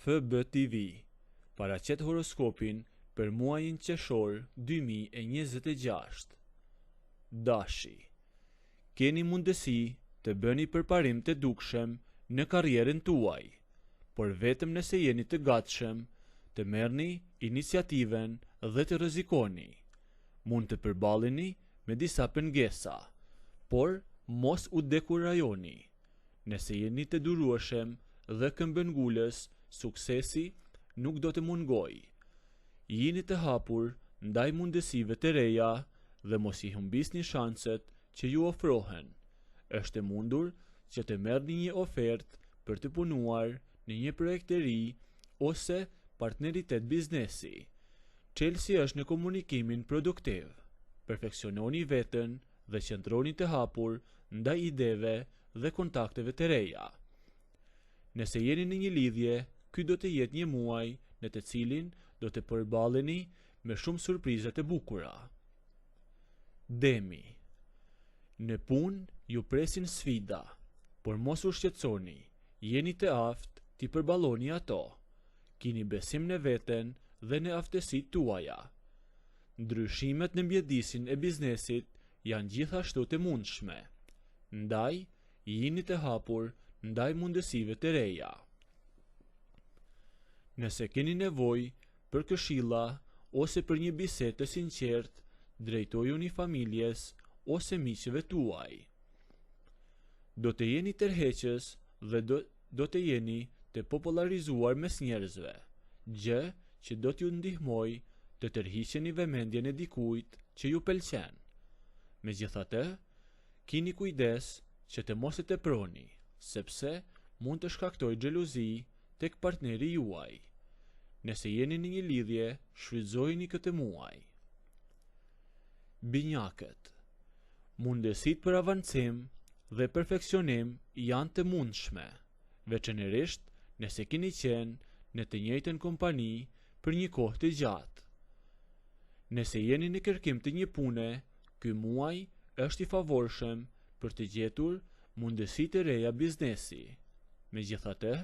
FBTV paraqet horoskopin për muajin qershor 2026. Dashi. Keni mundësi të bëni përparim të dukshëm në karrierën tuaj, por vetëm nëse jeni të gatshëm të merrni iniciativen dhe të rrezikoni. Mund të përballeni me disa pengesa, por mos u dekurajoni. Nëse jeni të durueshëm dhe këmbëngulës, suksesi nuk do të mungojë. Jini të hapur ndaj mundësive të reja dhe mos I humbisni shanset që ju ofrohen. Është e mundur që të merrni një ofertë për të punuar në një projekt të ri ose partneritet biznesi. Çelësi është në komunikimin produktiv. Perfeksiononi veten dhe qëndroni të hapur ndaj ideve dhe kontakteve të reja. Nëse jeni në një lidhje, ky do të jetë një muaj në të cilin do të përballeni me shumë surpriza të bukura. Demi. Në punë ju presin sfida, por mos u shqetësoni, jeni të aftë t'i përballoni ato. Kini besim në veten dhe në aftësitë tuaja. Ndryshimet në mjedisin e biznesit janë gjithashtu të mundshme. Ndaj, jini të hapur ndaj mundësive të reja. Nëse keni nevojë për këshilla ose për një bisedë të sinqertë, drejtojuni familjes ose miqve tuaj. Do të jeni tërheqës dhe do të jeni të popularizuar mes njerëzve, gjë që do t'ju ndihmojë të tërhiqeni vëmendjen e dikujt që ju pëlqen. Megjithatë, kini kujdes që të mos e teproni, sepse mund të shkaktojë xheluzi tek partneri juaj. Nëse jeni në një lidhje, shfrytëzojeni këtë muaj. Binjakët. Mundësitë për avancim dhe perfeksionim janë të mundshme, veçanërisht nëse keni qenë në të njëjtën kompani për një kohë të gjatë. Nëse jeni në kërkim të një pune, ky muaj është I favorshëm për të gjetur mundësi të reja biznesi. Megjithatë,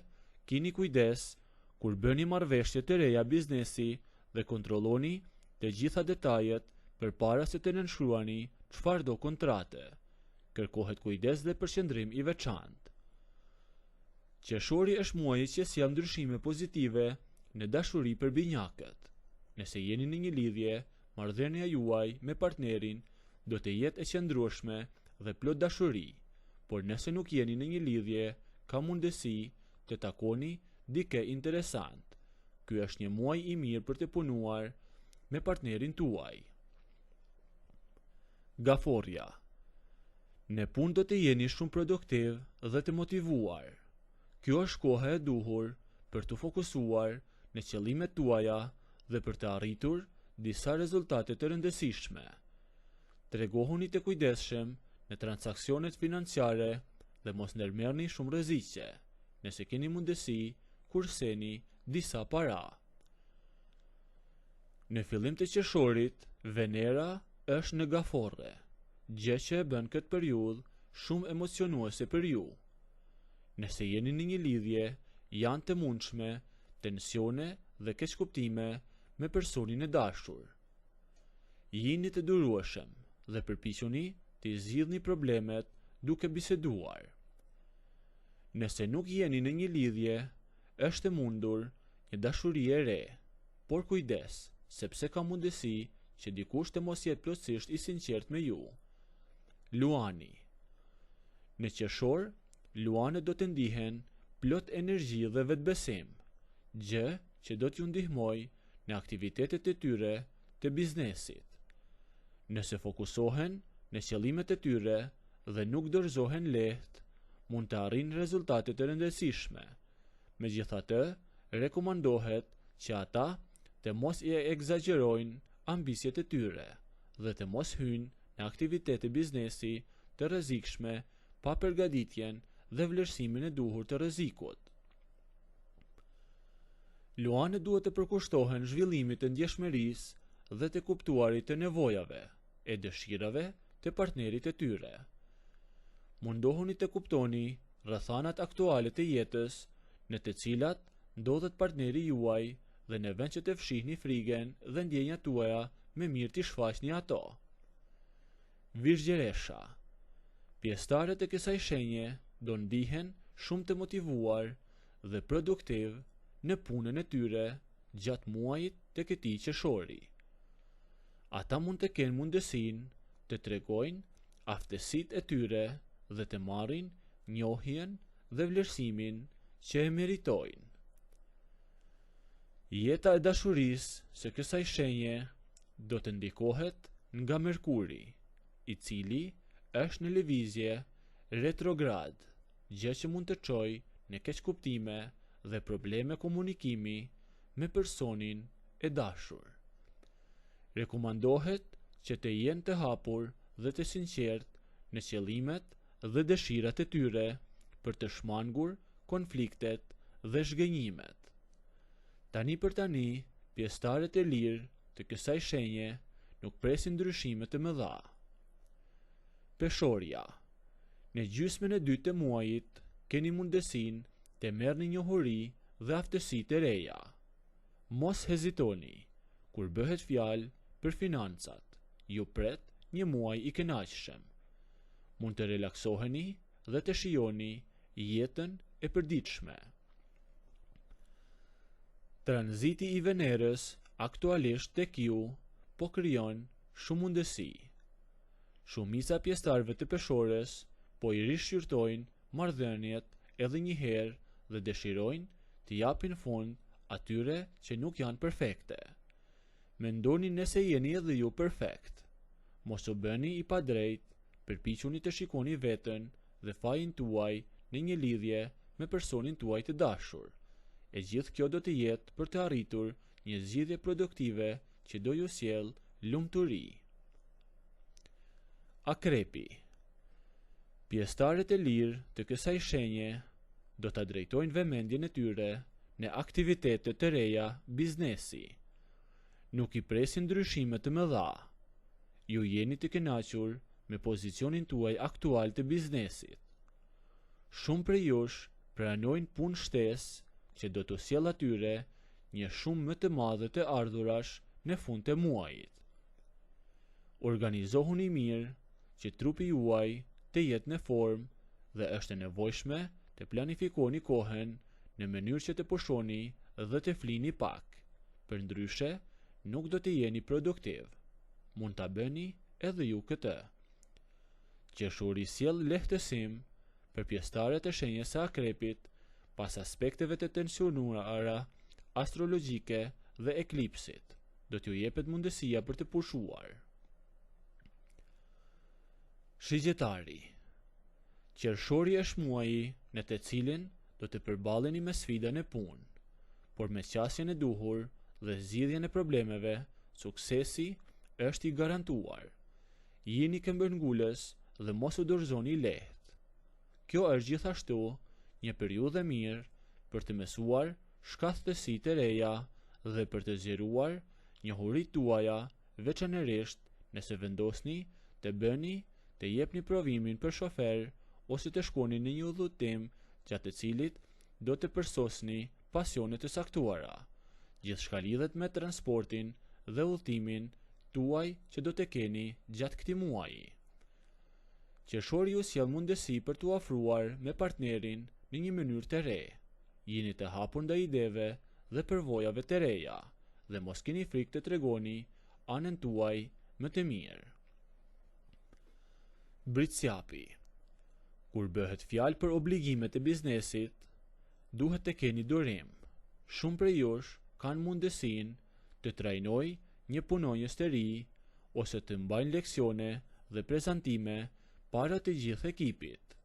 kini kujdes kur bëni marrëveshje të reja biznesi dhe kontrolloni të gjitha detajet përpara se të nënshkruani çfarëdo kontrate. Kërkohet kujdes dhe përqendrim I veçantë. Qershori është muaji që sjell ndryshime pozitive në dashuri për binjakët. Nëse jeni në një lidhje, marrëdhënia juaj me partnerin do të jetë e qëndrueshme dhe plot dashuri, por nëse nuk jeni në një lidhje, ka mundësi të takoni dikë interesant. Ky është një muaj I mirë për të punuar me partnerin tuaj. Gaforja. Në punë do të jeni shumë produktiv dhe të motivuar. Kjo është koha e duhur për të fokusuar në qëllimet tuaja dhe për të arritur disa rezultate të rëndësishme. Tregohuni të kujdesshëm në transaksionet financiare dhe mos ndërmerrni shumë rreziqe. Nëse keni mundësi, kurseni disa para. Në fillim të qershorit, Venera është në Gaforre, gjë që e bën këtë periudhë shumë emocionuese për ju. Nëse jeni në një lidhje, janë të mundshme tensione dhe keqkuptime me personin e dashur. Jini të durueshëm dhe përpiquni të zgjidhni problemet duke biseduar. Nëse nuk jeni në një lidhje, është e mundur një dashuri e re, por kujdes, sepse ka mundësi që dikush të mos jetë plotësisht I sinqert me ju. Luani. Në qershor, luanët do të ndihen plot energji dhe vetbesim, gjë që do t'ju ndihmojë në aktivitetet e tyre të biznesit. Nëse fokusohen në qëllimet e tyre dhe nuk dorëzohen lehtë, mund të arrijnë rezultate të rëndësishme. Megjithatë, rekomandohet që ata të mos I egzagjerojnë ambicjet e tyre dhe të mos hyjnë në aktivitete biznesi të rrezikshme pa përgatitjen dhe vlerësimin e duhur të rrezikut. Luanët duhet të përkushtohen zhvillimit të ndjeshmërisë dhe të kuptuarit të nevojave e dëshirave të partnerit e tyre. Mundohuni të kuptoni rrethanat aktuale të jetës në të cilat ndodhet partneri juaj dhe në vend që të fshihni frigën dhe ndjenjat tuaja, me mirë t'i shfaqni ato. Virgjëresha. Pjesëtarët e kësaj shenje do ndihen shumë të motivuar dhe produktiv në punën e tyre gjatë muajit të këtij qershori. Ata mund të kenë mundësinë të tregojnë aftësitë e tyre dhe të marrin njohjen dhe vlerësimin që e meritojnë. Jeta e dashurisë së kësaj shenje do të ndikohet nga Merkuri, i cili është në lëvizje retrograd, gjë që mund të çojë në keqkuptime dhe probleme komunikimi me personin e dashur. Rekomandohet që të jenë të hapur dhe të sinqert në qëllimet dhe dëshirat e tyre për të shmangur konfliktet dhe zhgënjimet. Tani për tani, pjesëtarët e lirë të kësaj shenje nuk presin ndryshime të mëdha. Peshorja. Në gjysmën e dytë të muajit keni mundësinë të merrni njohuri dhe aftësi të reja. Mos hezitoni kur bëhet fjalë për financat. Ju pret një muaj i kënaqshëm. Mund të relaksoheni dhe të shijoni jetën e përditshme. Tranziti i Venerës aktualisht tek ju po krijon shumë mundësi. Shumica pjesëtarëve të peshores po i rishqyrtojnë marrëdhëniet edhe një herë dhe dëshirojnë të japin fund atyre që nuk janë perfekte. Mendoni nëse jeni edhe ju perfekt. Mos u bëni i padrejt, përpiquni të shikoni veten dhe fajin tuaj në një lidhje me personin tuaj të dashur. E gjithë kjo do të jetë për të arritur një zgjidhje produktive që do ju sjell lumturi. Akrepi. Pjesëtarët e lirë të kësaj shenje do ta drejtojnë vëmendjen e tyre në aktivitete të reja biznesi. Nuk i presin ndryshime të mëdha. Ju jeni të kënaqur me pozicionin tuaj aktual të biznesit. Shumë prej jush pranojnë punë shtesë që do të sjellë atyre një shumë më të madhe të ardhurash në fund të muajit. Organizohuni mirë që trupi juaj të jetë në formë dhe është e nevojshme të planifikoni kohën në mënyrë që të pushoni dhe të flini pak. Përndryshe, nuk do të jeni produktiv. Mund ta bëni edhe ju këtë. Qershori sjell lehtësim për pjesëtarët e shenjës së Akrepit pas aspekteve të tensionuara astrologjike dhe eklipsit. Do t'ju jepet mundësia për të pushuar. Shigjetari. Qershori është muaji në të cilin do të përballeni me sfidën e punë, por me qasjen e duhur dhe zgjidhjen e problemeve, suksesi është i garantuar. Jini këmbërngulës dhe mos u dorëzoni lehtë. Kjo është gjithashtu një periudhë e mirë për të mësuar shkathtësi të reja dhe për të zgjeruar njohuritë tuaja, veçanërisht nëse vendosni të bëni të jepni provimin për shofer ose të shkoni në një udhëtim gjatë të cilit do të përsosni pasione të saktuara. Gjithçka lidhet me transportin dhe udhëtimin tuaj që do të keni gjatë këtij muaji. Qershori ju sjell mundësi për t'u afruar me partnerin në një mënyrë të re. Jeni të hapur ndaj ideve dhe përvojave të reja dhe mos keni frikë të tregoni anën tuaj më të mirë. Britsjapi. Kur bëhet fjalë për obligimet e biznesit, duhet të keni durim. Shumë prej jush kanë mundësinë të trajnojë një punonjës të ri ose të mbajnë leksione dhe prezantime para të gjithë ekipit.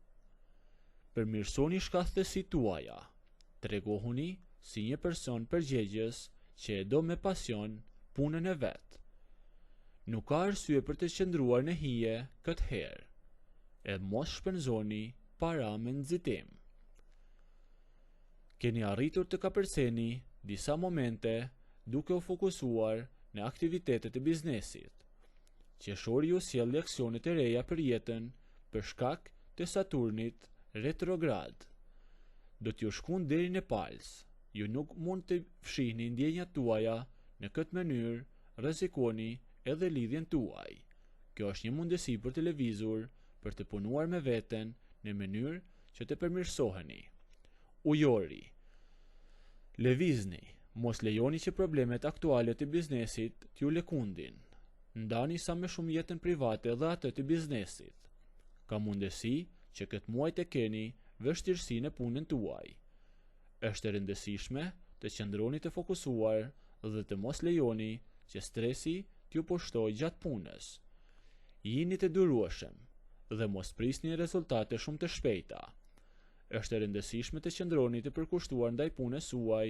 Përmirësoni shkathtësitë tuaja. Tregohuni si një person përgjegjës që e do me pasion punën e vet. Nuk ka arsye për të qëndruar në hije këtë herë. E mos shpenzoni para me nxitim. Keni arritur të kapërceni disa momente duke u fokusuar në aktivitetet e biznesit. Qershori ju sjell leksione të reja për jetën për shkak të Saturnit retrograd. Do t'ju shkon deri në Pals. ju nuk mund të fshihni ndjenjat tuaja në këtë mënyrë, rrezikoni edhe lidhjen tuaj. Kjo është një mundësi për të lëvizur, për të punuar me veten në mënyrë që të përmirësoheni. Ujori. Lëvizni, mos lejoni që problemet aktuale të biznesit t'ju lëkundin. Ndani sa më shumë jetën private dhe atë të biznesit. Ka mundësi që këtë muaj të keni vështirësi në punën tuaj. Është e rëndësishme të qëndroni të fokusuar dhe të mos lejoni që stresi t'ju pushtojë gjatë punës. Jini të durueshëm dhe mos prisni rezultate shumë të shpejta. Është e rëndësishme të qëndroni të përkushtuar ndaj punës suaj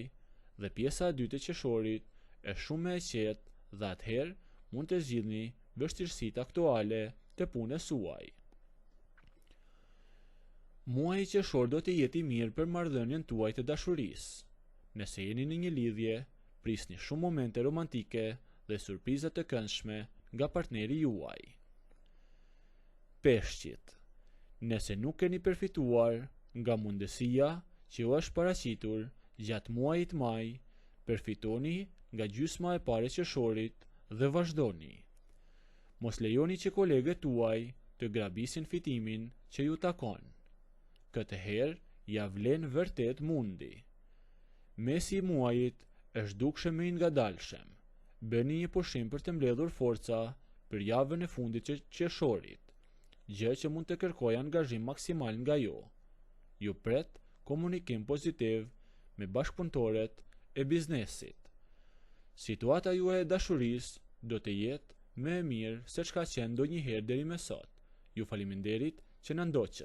dhe pjesa e dytë e qershorit është shumë e qetë dhe atëherë mund të zgjidhni vështirësitë aktuale të punës suaj. Muaji qershor do të jetë i mirë për marrëdhënien tuaj të dashurisë. Nëse jeni në një lidhje, prisni shumë momente romantike dhe surpriza të këndshme nga partneri juaj. Peshqit. Nëse nuk keni përfituar nga mundësia që u është paraqitur gjatë muajit maj, përfitoni nga gjysma e parë e qershorit dhe vazhdoni. Mos lejoni që kolegët tuaj të grabisin fitimin që ju takon. Këtë herë ja vlen vërtet mundi. Mesi i muajit është dukshëm më i ngadalshëm. Bëni një pushim për të mbledhur forca për javën e fundit të qershorit, gjë që mund të kërkojë angazhim maksimal nga ju. Ju pret komunikim pozitiv me bashkëpunëtorët e biznesit. Situata juaj e dashurisë do të jetë më e mirë se çka qenë ndonjëherë deri më sot. Ju faleminderit që na ndoqët.